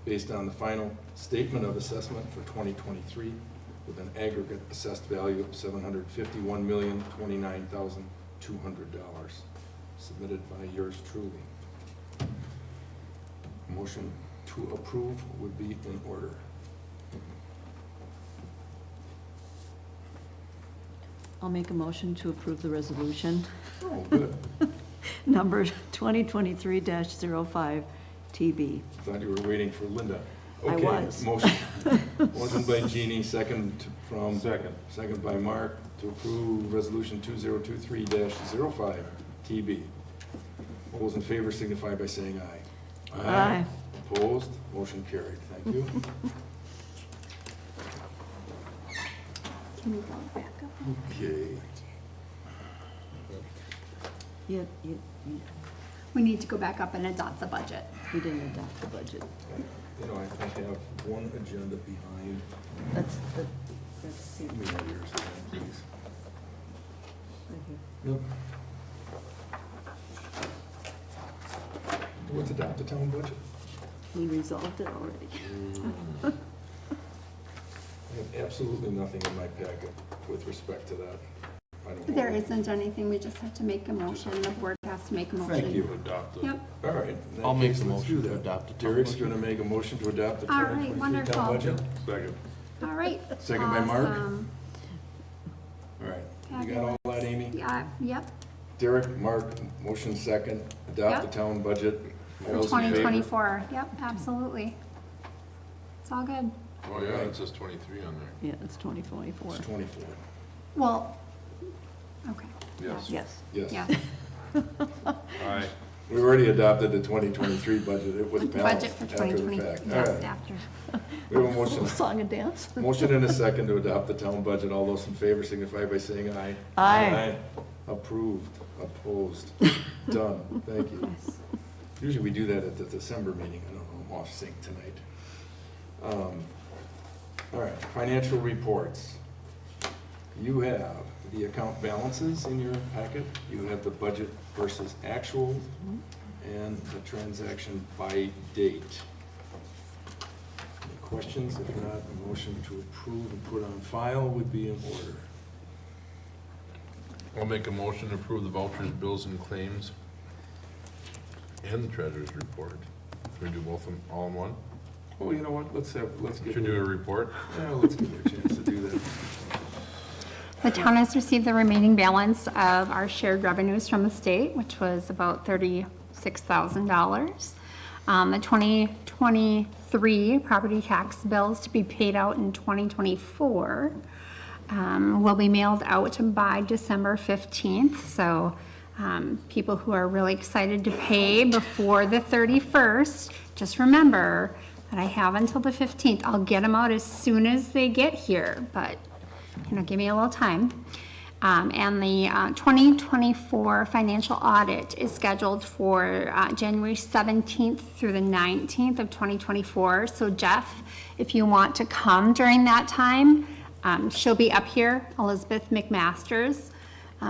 A: based on the final statement of assessment for 2023 with an aggregate assessed value of $751,029,200, submitted by yours truly. Motion to approve would be in order.
C: I'll make a motion to approve the resolution,
A: Oh, good.
C: number 2023-05 TB.
A: Thought you were waiting for Linda.
C: I
A: Okay,
C: was.
A: Motion by Jeannie, second from.
D: Second.
A: Second by Mark to approve resolution 2023-05 TB. All those in favor signify by saying aye.
C: Aye.
A: Opposed? Motion carried. Thank you.
B: Can we go back up?
A: Okay.
B: We need to go back up and adopt the budget.
C: We didn't adopt the budget.
A: You know, I have one agenda behind.
C: Let's see.
A: Let me have yours again, please.
C: Right here.
A: Yep. What's adopt the town budget?
C: We resolved it already.
A: I have absolutely nothing in my packet with respect to that. I don't know.
B: There isn't anything, we just have to make a motion, the board has to make a motion.
A: Thank you.
D: Adopt the.
B: Yep,
A: All right. in that
H: I'll make
A: case,
H: the
A: let's do
H: motion to
A: that.
H: adopt the town
A: Derek's
H: budget.
A: gonna make a motion to adopt the
B: All right,
A: 2023 town
B: wonderful.
A: budget.
D: Second.
B: all right.
A: Second by Mark?
B: Awesome.
A: All right. You got all that, Amy?
B: Yeah, yep,
A: Derek, Mark, motion second, adopt the
B: Yep.
A: town budget. All
B: for
A: those in favor?
B: 2024, yep, absolutely. It's all good.
D: Oh, yeah, it says 23 on there.
C: Yeah, it's 2024.
A: It's 24.
B: Well, okay.
D: Yes.
C: Yes.
A: Yes.
B: Yeah,
D: Aye.
A: We've already adopted the 2023 budget. It was
B: budget
A: balanced
B: for
A: after
B: 2020,
A: the fact. All
B: yes,
A: right.
B: after.
A: We have a motion.
C: Song and dance.
A: Motion and a second to adopt the town budget. All those in favor signify by saying aye.
C: Aye.
A: Approved, opposed, done. Thank you. Usually we do that at the December meeting. I don't know, I'm off sync tonight. All right, financial reports. You have the account balances in your packet. You have the budget versus actual and the transaction by date. Any questions? If not, a motion to approve and put on file would be in order.
D: I'll make a motion to approve the vouchers, bills, and claims, and the treasurer's report. Should we do both of them all in one?
A: Well, you know what, let's get.
D: Should we do a report?
A: Yeah, let's give you a chance to do that.
B: The town has received the remaining balance of our shared revenues from the state, which was about $36,000. The 2023 property tax bills to be paid out in 2024 will be mailed out by December 15th. So people who are really excited to pay before the 31st, just remember that I have until the 15th. I'll get them out as soon as they get here, but give me a little time. And the 2024 financial audit is scheduled for January 17th through the 19th of 2024. So Jeff, if you want to come during that time, she'll be up here, Elizabeth McMasters.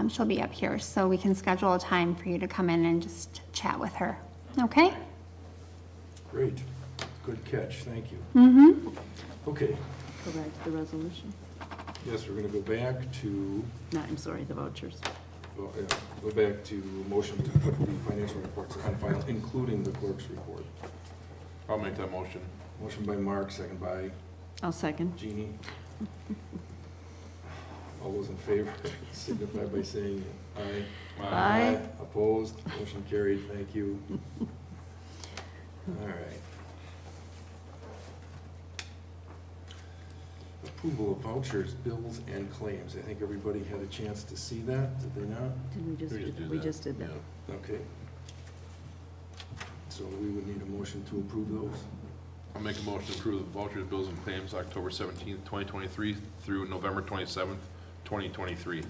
B: She'll be up here, so we can schedule a time for you to come in and just chat with her. Okay?
A: Great, good catch, thank you.
B: Mm-hmm.
A: Okay,
C: Go back to the resolution.
A: yes, we're gonna go back to,
C: No, I'm sorry, the vouchers.
A: well, yeah, go back to motion to put the financial reports on file, including the clerk's report.
D: I'll make that motion.
A: Motion by Mark, second by
C: I'll second.
A: Jeannie. All those in favor signify by saying aye.
C: Aye.
A: Opposed, motion carried, thank you. All right. Approval of vouchers, bills, and claims. I think everybody had a chance to see that, did they not?
C: Did we just,
D: do
C: we
D: that.
C: just did that.
D: Yeah.
A: Okay. So we would need a motion to approve those.
D: I'll make a motion to approve the vouchers, bills, and claims October 17th, 2023 through November 27th, 2023.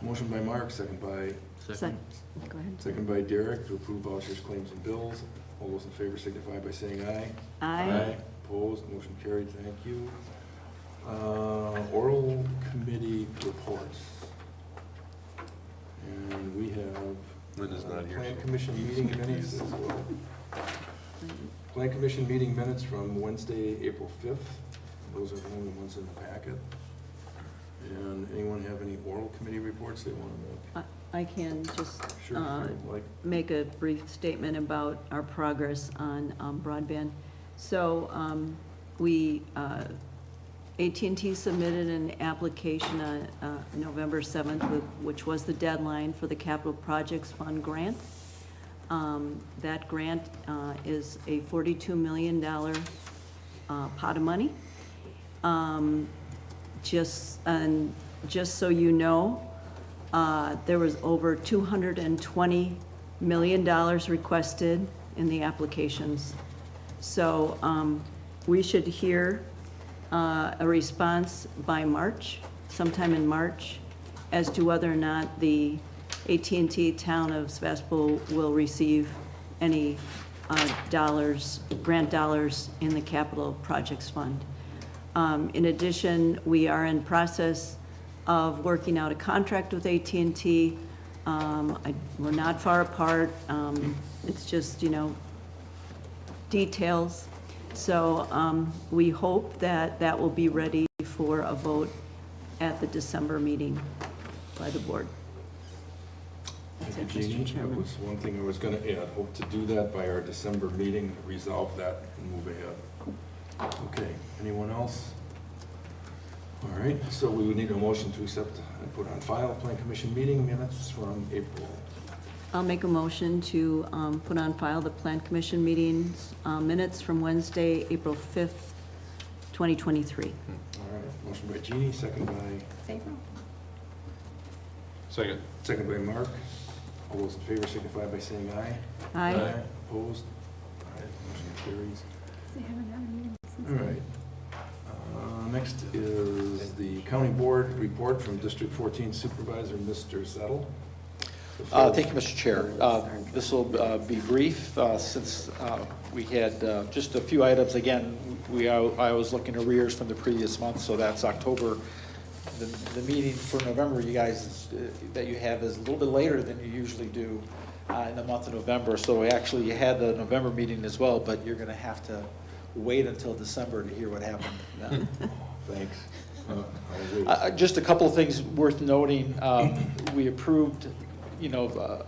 A: Motion by Mark, second by
C: Second. Go ahead.
A: Second by Derek to approve vouchers, claims, and bills. All those in favor signify by saying aye.
C: Aye.
A: Opposed, motion carried, thank you. Oral committee reports. And we have
D: Linda's not here.
A: Plan Commission meeting minutes as well. Plan Commission meeting minutes from Wednesday, April 5th. Those are the only ones in the packet. And anyone have any oral committee reports they want to make?
C: I can just
A: Sure, if you'd like.
C: make a brief statement about our progress on broadband. So AT&T submitted an application on November 7th, which was the deadline for the Capital Projects Fund grant. That grant is a $42 million pot of money. Just so you know, there was over $220 million requested in the applications. So we should hear a response by March, sometime in March, as to whether or not the AT&T Town of Sevastopol will receive any grant dollars in the Capital Projects Fund. In addition, we are in process of working out a contract with AT&T. We're not far apart. It's just, details. So we hope that that will be ready for a vote at the December meeting by the board.
A: Thank you, Jeannie. That was one thing I was gonna add. Hope to do that by our December meeting, resolve that and move ahead. Okay, anyone else? All right, so we would need a motion to accept and put on file Plan Commission meeting minutes from April.
C: I'll make a motion to put on file the Plan Commission meetings minutes from Wednesday, April 5th, 2023.
A: All right, motion by Jeannie, second by,
B: April.
D: Second.
A: second by Mark. All those in favor signify by saying aye.
C: Aye.
A: Opposed? All right, motion carries.
B: They haven't had a meeting since.
A: All right. Next is the county board report from District 14 Supervisor, Mr. Settle.
I: Thank you, Mr. Chair. This will be brief, since we had just a few items. Again, I was looking arrears from the previous month, so that's October. The meeting for November, you guys, that you have is a little bit later than you usually do in the month of November. So actually, you had the November meeting as well, but you're going to have to wait until December to hear what happened.
A: Thanks. I'll wait.
I: Just a couple of things worth noting. We approved,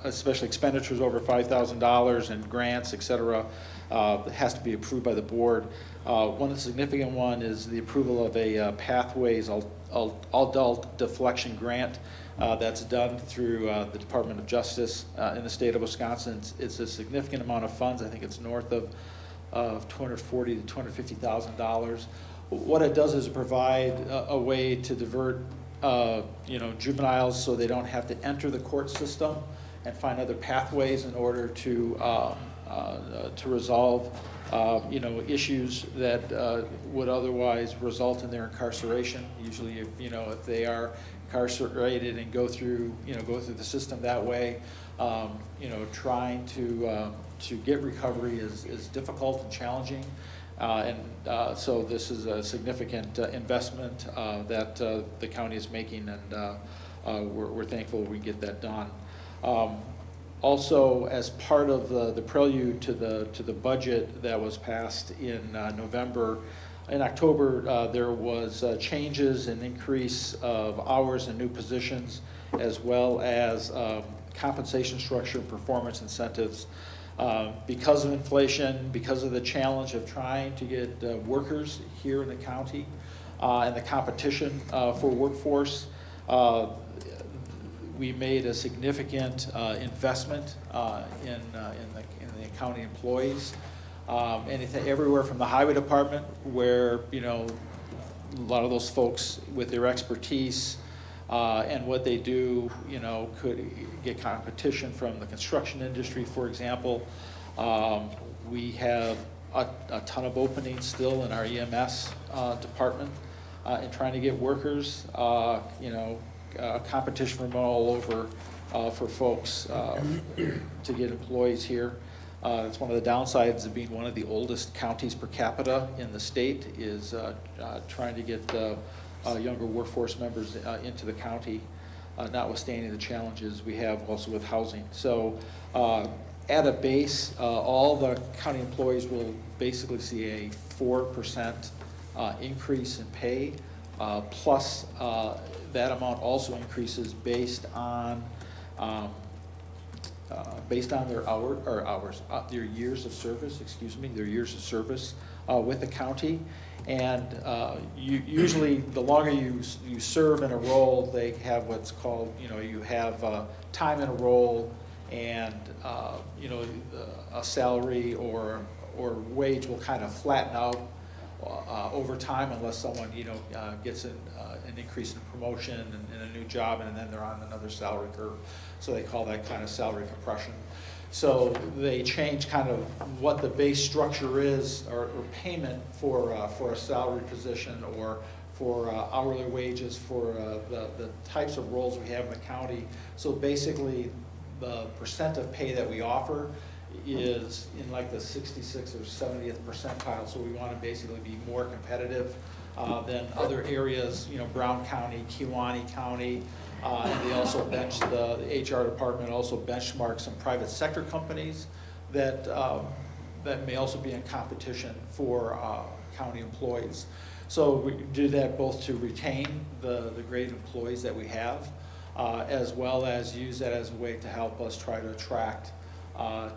I: especially expenditures over $5,000 and grants, et cetera. It has to be approved by the board. One significant one is the approval of a Pathways Adult Deflection Grant that's done through the Department of Justice in the state of Wisconsin. It's a significant amount of funds. I think it's north of $240,000 to $250,000. What it does is provide a way to divert juveniles so they don't have to enter the court system and find other pathways in order to resolve issues that would otherwise result in their incarceration. Usually, if they are incarcerated and go through the system that way, trying to get recovery is difficult and challenging. So this is a significant investment that the county is making, and we're thankful we get that done. Also, as part of the prelude to the budget that was passed in November, in October there was changes and increase of hours and new positions, as well as compensation structure and performance incentives. Because of inflation, because of the challenge of trying to get workers here in the county and the competition for workforce, we made a significant investment in the county employees. Anything everywhere from the highway department, where a lot of those folks with their expertise and what they do, could get competition from the construction industry, for example. We have a ton of openings still in our EMS department in trying to get workers. Competition from all over for folks to get employees here. It's one of the downsides of being one of the oldest counties per capita in the state, is trying to get younger workforce members into the county, notwithstanding the challenges we have also with housing. So at a base, all the county employees will basically see a 4% increase in pay, plus that amount also increases based on their years of service, with the county. And usually the longer you serve in a role, they have what's called, you have time in a role, and a salary or wage will kind of flatten out over time, unless someone gets an increase in promotion and a new job, and then they're on another salary curve. So they call that kind of salary compression. So they change kind of what the base structure is, or payment for a salary position, or for hourly wages for the types of roles we have in the county. So basically, the percent of pay that we offer is in like the 66th or 70th percentile. So we want to basically be more competitive than other areas, Brown County, Kewaunee County. And they also the HR department also benchmarks some private sector companies that that may also be in competition for county employees. So we do that both to retain the great employees that we have, as well as use that as a way to help us try to attract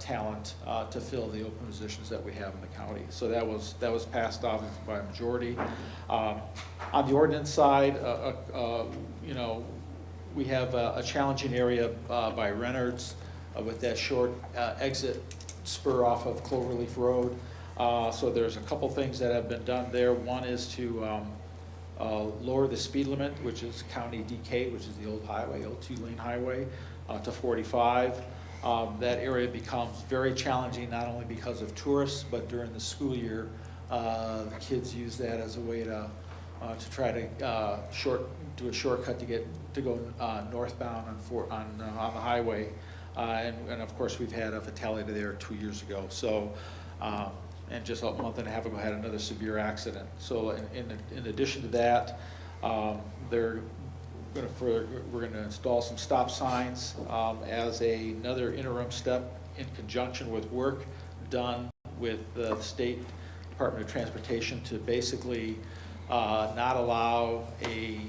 I: talent to fill the open positions that we have in the county. So that was passed off by a majority. On the ordinance side, you know, we have a challenging area by Reynolds with that short exit spur off of Cloverleaf Road. So there's a couple things that have been done there. One is to lower the speed limit, which is County DK, which is the old highway, old two-lane highway, to 45. That area becomes very challenging, not only because of tourists, but during the school year, the kids use that as a way to try to do a shortcut to go northbound on the highway. And of course, we've had a fatality there 2 years ago. So, and just a month and a half ago, had another severe accident. So in addition to that, we're going to install some stop signs as another interim step in conjunction with work done with the State Department of Transportation to basically not allow a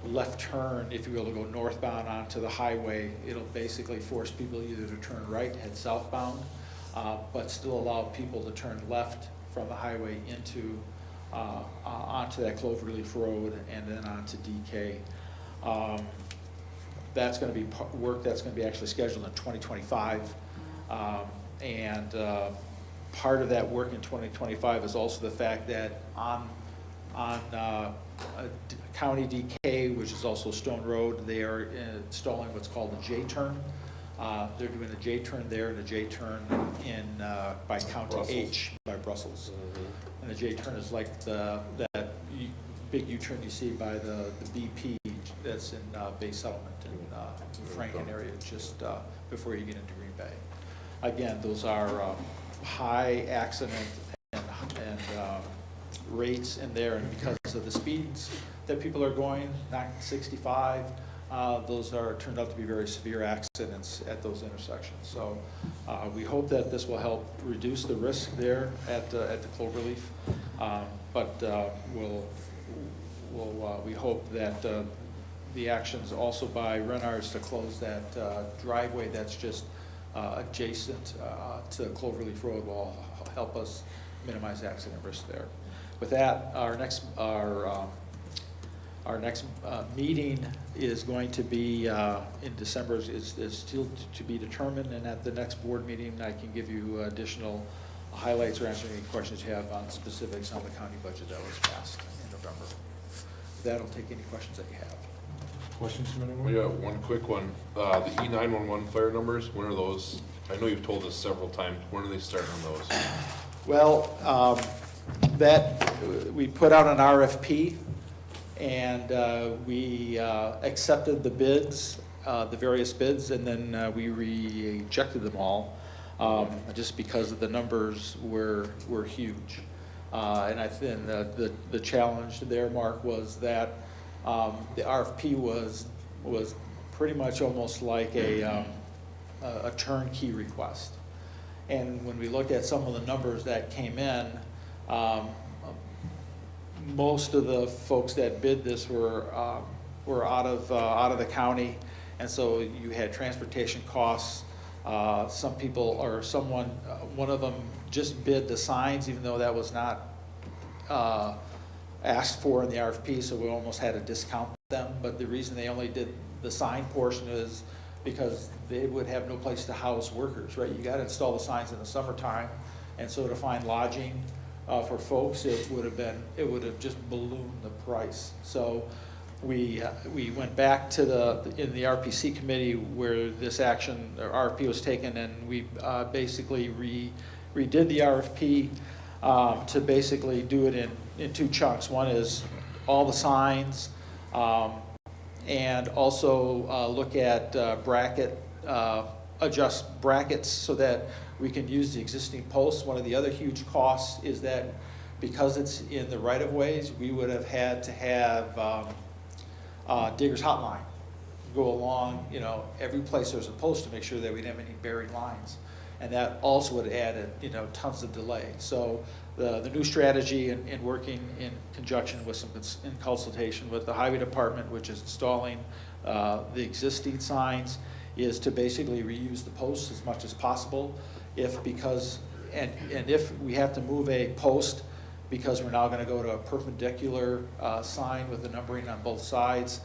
I: left turn, if you will, to go northbound onto the highway. It'll basically force people either to turn right, head southbound, but still allow people to turn left from the highway into onto that Cloverleaf Road and then onto DK. That's going to be work that's going to be actually scheduled in 2025, and part of that work in 2025 is also the fact that on County DK, which is also Stone Road, they are installing what's called a J-turn. They're doing a J-turn there and a J-turn in by County
D: Brussels.
I: H by Brussels. And the J-turn is like that big U-turn you see by the BP that's in Bay Settlement in Franken area, just before you get into Green Bay. Again, those are high accident and rates in there, and because of the speeds that people are going, not 65, those turned out to be very severe accidents at those intersections. So we hope that this will help reduce the risk there at the Cloverleaf, but we hope that the actions also by Renards to close that driveway that's just adjacent to Cloverleaf Road will help us minimize accident risk there. With that, our next meeting is going to be in December, is still to be determined, and at the next board meeting, I can give you additional highlights or answer any questions you have on specifics on the county budget that was passed in November. With that, I'll take any questions that you have.
A: Questions from anyone?
D: We got one quick one. The E911 fire numbers, when are those? I know you've told us several times. When are they starting on those?
I: Well, we put out an RFP, and we accepted the bids, the various bids, and then we rejected them all, just because of the numbers were huge. And I think the challenge there, Mark, was that the RFP was pretty much almost like a turnkey request. And when we looked at some of the numbers that came in, most of the folks that bid this were out of the county, and so you had transportation costs. Some people or someone, one of them just bid the signs, even though that was not asked for in the RFP, so we almost had to discount them. But the reason they only did the sign portion is because they would have no place to house workers, right? You got to install the signs in the summertime, and so to find lodging for folks, it would have just ballooned the price. So we went back to in the RPC committee where this action or RFP was taken, and we basically redid the RFP to basically do it in two chunks. One is all the signs, and also look at adjust brackets so that we can use the existing posts. One of the other huge costs is that because it's in the right-of-ways, we would have had to have Digger's Hotline go along, every place there's a post to make sure that we didn't have any buried lines. and that also would add, tons of delay. So the new strategy in working in conjunction with in consultation with the highway department, which is installing the existing signs, is to basically reuse the posts as much as possible. If we have to move a post because we're now gonna go to a perpendicular sign with the numbering on both sides,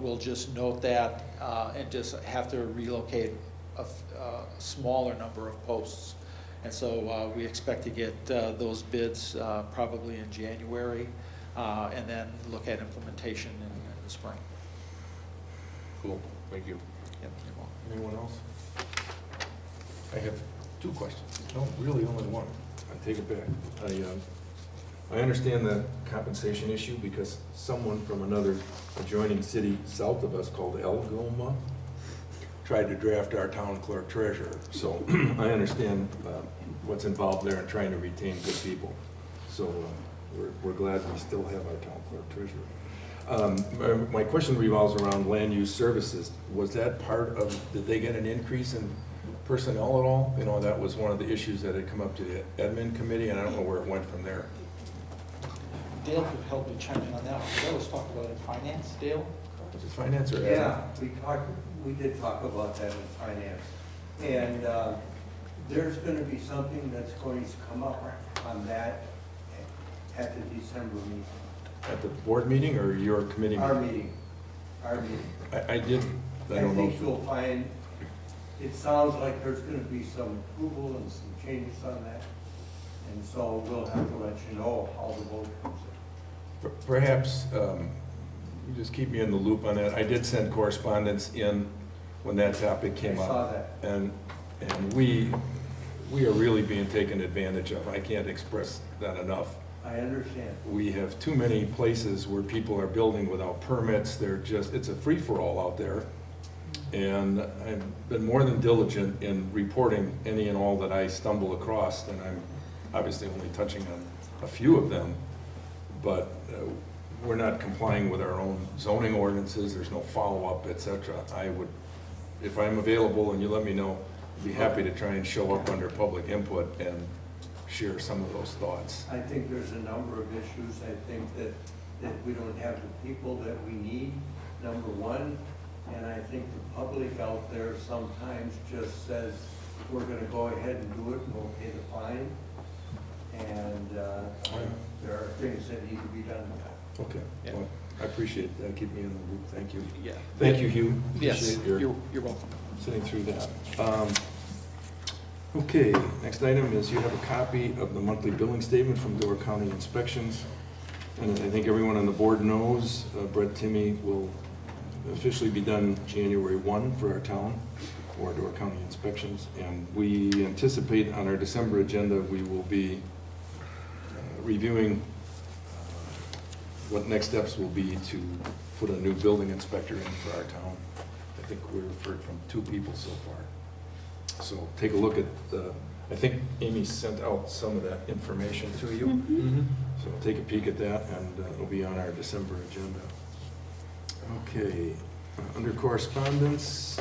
I: we'll just note that and just have to relocate a smaller number of posts. And so we expect to get those bids probably in January, and then look at implementation in the spring.
D: Cool, thank you.
I: Yep, you're welcome.
A: Anyone else? I have two questions. No, really only one. I take it back. I understand the compensation issue because someone from another adjoining city south of us called Algoma tried to draft our town clerk treasurer. So I understand what's involved there in trying to retain good people. So we're glad we still have our town clerk treasurer. My question revolves around land use services. Was that part of, did they get an increase in personnel at all? You know, that was one of the issues that had come up to the admin committee, and I don't know where it went from there.
I: Dale could help me chime in on that one. Dale was talking about it in finance. Dale?
A: Was it finance or admin?
K: Yeah, we did talk about that in finance. And there's gonna be something that's going to come up on that at the December meeting.
A: At the board meeting or your committee meeting?
K: Our meeting.
A: I did, I
K: I
A: don't know.
K: think you'll find, it sounds like there's gonna be some approval and some changes on that. And so we'll have to let you know how the vote comes in.
A: Perhaps, you just keep me in the loop on that. I did send correspondence in when that topic came
K: I
A: up.
K: saw that.
A: And we are really being taken advantage of. I can't express that enough.
K: I understand.
A: We have too many places where people are building without permits. They're just, it's a free-for-all out there. And I've been more than diligent in reporting any and all that I stumble across, and I'm obviously only touching on a few of them. But we're not complying with our own zoning ordinances. There's no follow-up, et cetera. I would, if I'm available and you let me know, I'd be happy to try and show up under public input and share some of those thoughts.
K: I think there's a number of issues. I think that we don't have the people that we need, number one. And I think the public out there sometimes just says, we're gonna go ahead and do it and we'll pay the fine. And there are things that need to be done.
A: Okay,
I: Yeah.
A: well, I appreciate that. Keep me in the loop. Thank you.
I: Yeah.
A: Thank you, Hugh.
I: Yes,
A: Appreciate your
I: you're welcome.
A: sitting through that. Okay, next item is you have a copy of the monthly billing statement from Door County Inspections. And I think everyone on the board knows Brett Timmy will officially be done January 1 for our town, for Door County Inspections. And we anticipate on our December agenda, we will be reviewing what next steps will be to put a new building inspector in for our town. I think we've heard from 2 people so far. So take a look at I think Amy sent out some of that information to you.
D: Mm-hmm.
A: So take a peek at that, and it'll be on our December agenda. Okay, under correspondence,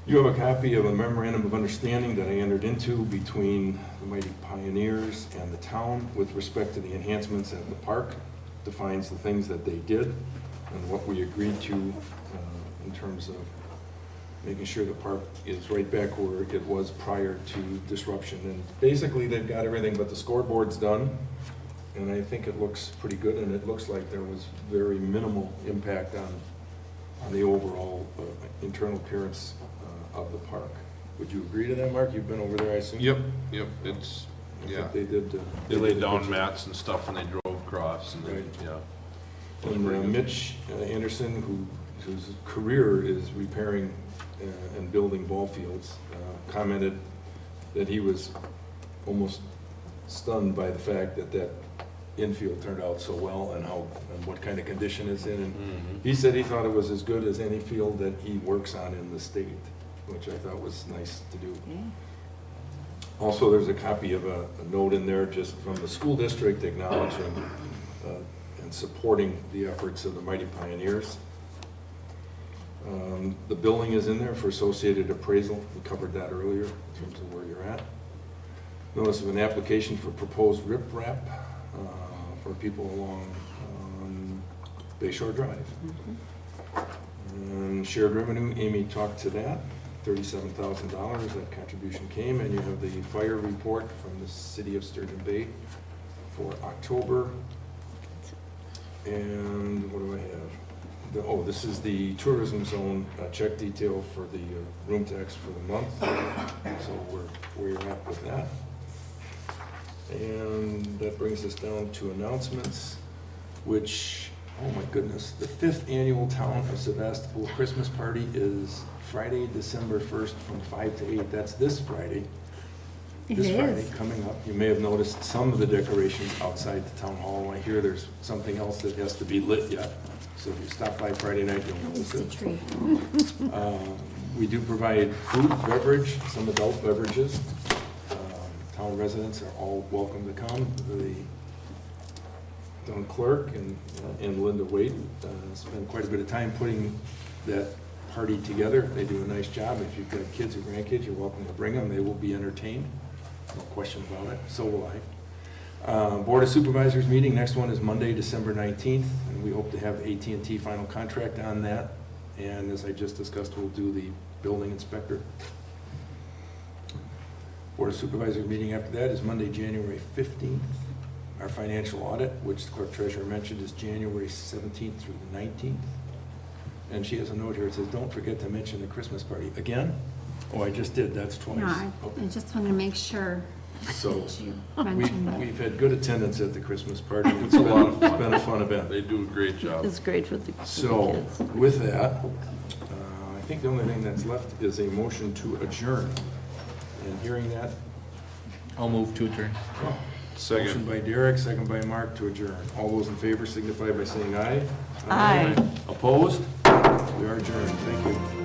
A: you have a copy of a memorandum of understanding that I entered into between the Mighty Pioneers and the town with respect to the enhancements at the park. Defines the things that they did and what we agreed to in terms of making sure the park is right back where it was prior to disruption. And basically, they've got everything but the scoreboard's done, and I think it looks pretty good, and it looks like there was very minimal impact on the overall internal appearance of the park. Would you agree to that, Mark? You've been over there, I assume?
D: Yep, it's,
A: I
D: yeah.
A: think they did.
D: They
A: laid
D: laid
A: the
D: down
A: pictures.
D: mats and stuff when they drove across and then,
A: Right.
D: yeah.
A: And Mitch Anderson, whose career is repairing and building ball fields, commented that he was almost stunned by the fact that infield turned out so well and what kind of condition it's in. And he said he thought it was as good as any field that he works on in the state, which I thought was nice to do. Also, there's a copy of a note in there just from the school district acknowledging and supporting the efforts of the Mighty Pioneers. The billing is in there for associated appraisal. We covered that earlier in terms of where you're at. Notice of an application for proposed riprap for people along Bay Shore Drive. And shared revenue, Amy talked to that, $37,000, that contribution came, and you have the fire report from the city of Sturgeon Bay for October. And what do I have? Oh, this is the tourism zone check detail for the room tax for the month, so where you're at with that. And that brings us down to announcements, which, oh my goodness, the 5th annual Town of Sevastopol Christmas Party is Friday, December 1st from 5 to 8. That's this Friday.
B: It
A: This Friday
B: is.
A: coming up. You may have noticed some of the decorations outside the town hall. I hear there's something else that has to be lit yet. So if you stop by Friday night, you'll notice
B: It's a
A: it.
B: tree.
A: We do provide food, beverage, some adult beverages. Town residents are all welcome to come. The town clerk and Linda Wade spend quite a bit of time putting that party together. They do a nice job. If you've got kids or grandkids, you're welcome to bring them. They will be entertained. No question about it. So will I. Board of Supervisors meeting, next one is Monday, December 19th, and we hope to have AT&T final contract on that. And as I just discussed, we'll do the building inspector. Board of Supervisors meeting after that is Monday, January 15th. Our financial audit, which the clerk treasurer mentioned, is January 17th through the 19th. And she has a note here, it says, don't forget to mention the Christmas party. Again? Oh, I just did, that's twice.
B: No, I
A: Okay.
B: just wanted to make sure
A: So,
B: that you mentioned it.
A: we've had good attendance at the Christmas party. It's it's been a fun event.
D: They do a great job.
C: It's great for the
A: So,
C: kids.
A: with that, I think the only thing that's left is a motion to adjourn. And hearing that,
H: I'll move to adjourn.
A: motion
D: Second.
A: by Derek, second by Mark to adjourn. All those in favor signify by saying aye.
C: Aye.
A: Opposed? We are adjourned. Thank you.